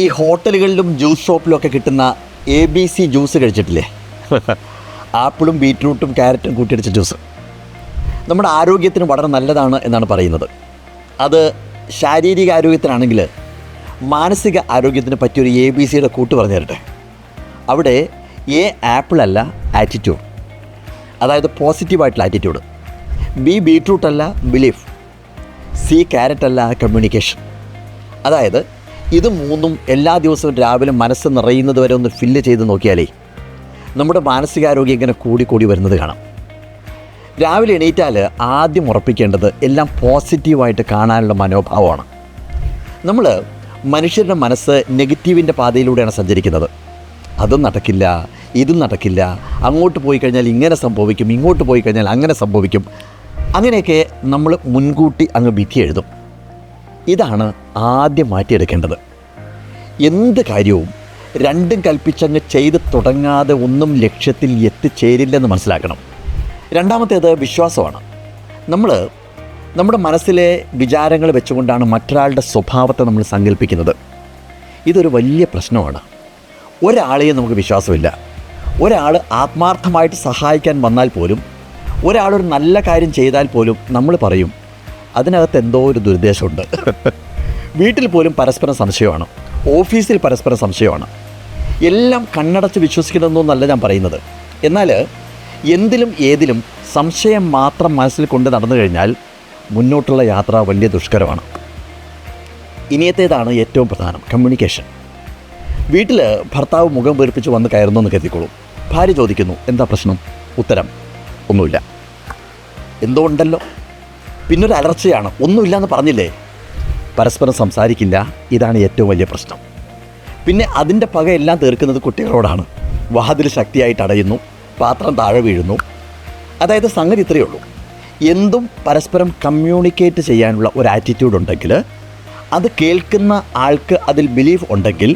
ഈ ഹോട്ടലുകളിലും ജ്യൂസ് ഷോപ്പിലും ഒക്കെ കിട്ടുന്ന ABC ജ്യൂസ് കഴിച്ചിട്ടില്ലേ? ആപ്പിളും ബീറ്റ്റൂട്ടും ക്യാരറ്റും കൂട്ടിയടിച്ച ജ്യൂസ് നമ്മുടെ ആരോഗ്യത്തിന് വളരെ നല്ലതാണ് എന്നാണ് പറയുന്നത്. അത് ശാരീരിക ആരോഗ്യത്തിനാണെങ്കിൽ മാനസിക ആരോഗ്യത്തിന് പറ്റിയൊരു ABCയുടെ കൂട്ട് പറഞ്ഞു തരട്ടെ. അവിടെ ആപ്പിളല്ല ആറ്റിറ്റ്യൂഡ്, അതായത് പോസിറ്റീവായിട്ടുള്ള ആറ്റിറ്റ്യൂഡ്. ബീറ്റ്റൂട്ട് അല്ല ബിലീഫ്. ക്യാരറ്റ് അല്ല കമ്മ്യൂണിക്കേഷൻ. അതായത് ഇത് മൂന്നും എല്ലാ ദിവസവും രാവിലെ മനസ്സ് നിറയുന്നത് വരെ ഒന്ന് ഫില്ല് ചെയ്ത് നോക്കിയാലേ നമ്മുടെ മാനസികാരോഗ്യം ഇങ്ങനെ കൂടി വരുന്നത് കാണാം. രാവിലെ എണീറ്റാൽ ആദ്യം ഉറപ്പിക്കേണ്ടത് എല്ലാം പോസിറ്റീവായിട്ട് കാണാനുള്ള മനോഭാവമാണ്. നമ്മൾ മനുഷ്യരുടെ മനസ്സ് നെഗറ്റീവിൻ്റെ പാതയിലൂടെയാണ് സഞ്ചരിക്കുന്നത്. അതും നടക്കില്ല, ഇതും നടക്കില്ല, അങ്ങോട്ട് പോയി കഴിഞ്ഞാൽ ഇങ്ങനെ സംഭവിക്കും, ഇങ്ങോട്ട് പോയി കഴിഞ്ഞാൽ അങ്ങനെ സംഭവിക്കും, അങ്ങനെയൊക്കെ നമ്മൾ മുൻകൂട്ടി അങ്ങ് വിധി എഴുതും. ഇതാണ് ആദ്യം മാറ്റിയെടുക്കേണ്ടത്. എന്ത് കാര്യവും രണ്ടും കൽപ്പിച്ചങ്ങ് ചെയ്ത് തുടങ്ങാതെ ഒന്നും ലക്ഷ്യത്തിൽ എത്തിച്ചേരില്ലെന്ന് മനസ്സിലാക്കണം. രണ്ടാമത്തേത് വിശ്വാസമാണ്. നമ്മൾ നമ്മുടെ മനസ്സിലെ വിചാരങ്ങൾ വെച്ചുകൊണ്ടാണ് മറ്റൊരാളുടെ സ്വഭാവത്തെ നമ്മൾ സങ്കല്പിക്കുന്നത്. ഇതൊരു വലിയ പ്രശ്നമാണ്. ഒരാളെയും നമുക്ക് വിശ്വാസമില്ല. ഒരാൾ ആത്മാർത്ഥമായിട്ട് സഹായിക്കാൻ വന്നാൽ പോലും, ഒരാളൊരു നല്ല കാര്യം ചെയ്താൽ പോലും നമ്മൾ പറയും അതിനകത്ത് എന്തോ ഒരു ദുരുദ്ദേശമുണ്ട്. വീട്ടിൽ പോലും പരസ്പരം സംശയമാണ്, ഓഫീസിൽ പരസ്പരം സംശയമാണ്. എല്ലാം കണ്ണടച്ച് വിശ്വസിക്കണമെന്നല്ല ഞാൻ പറയുന്നത്. എന്നാൽ എന്തിലും ഏതിലും സംശയം മാത്രം മനസ്സിൽ കൊണ്ട് നടന്നു കഴിഞ്ഞാൽ മുന്നോട്ടുള്ള യാത്ര വലിയ ദുഷ്കരമാണ്. ഇനിയത്തേതാണ് ഏറ്റവും പ്രധാനം, കമ്മ്യൂണിക്കേഷൻ. വീട്ടിൽ ഭർത്താവ് മുഖം വീർപ്പിച്ച് വന്ന് കയറുന്നു എന്ന് കരുതിക്കോളൂ. ഭാര്യ ചോദിക്കുന്നു, എന്താ പ്രശ്നം? ഉത്തരം, ഒന്നുമില്ല. എന്തോ ഉണ്ടല്ലോ. പിന്നൊരു അലർച്ചയാണ്, ഒന്നുമില്ലയെന്ന് പറഞ്ഞില്ലേ. പരസ്പരം സംസാരിക്കില്ല. ഇതാണ് ഏറ്റവും വലിയ പ്രശ്നം. പിന്നെ അതിൻ്റെ പകയെല്ലാം തീർക്കുന്നത് കുട്ടികളോടാണ്. വാതിൽ ശക്തിയായിട്ട് അടയുന്നു, പാത്രം താഴെ വീഴുന്നു. അതായത് സംഗതി ഇത്രയേ ഉള്ളൂ. എന്തും പരസ്പരം കമ്മ്യൂണിക്കേറ്റ് ചെയ്യാനുള്ള ഒരു ആറ്റിറ്റ്യൂഡ് ഉണ്ടെങ്കിൽ, അത് കേൾക്കുന്ന ആൾക്ക് അതിൽ ബിലീഫ് ഉണ്ടെങ്കിൽ,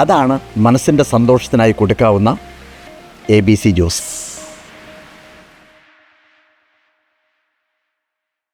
അതാണ് മനസ്സിൻ്റെ സന്തോഷത്തിനായി കൊടുക്കാവുന്ന ABC ജ്യൂസ്.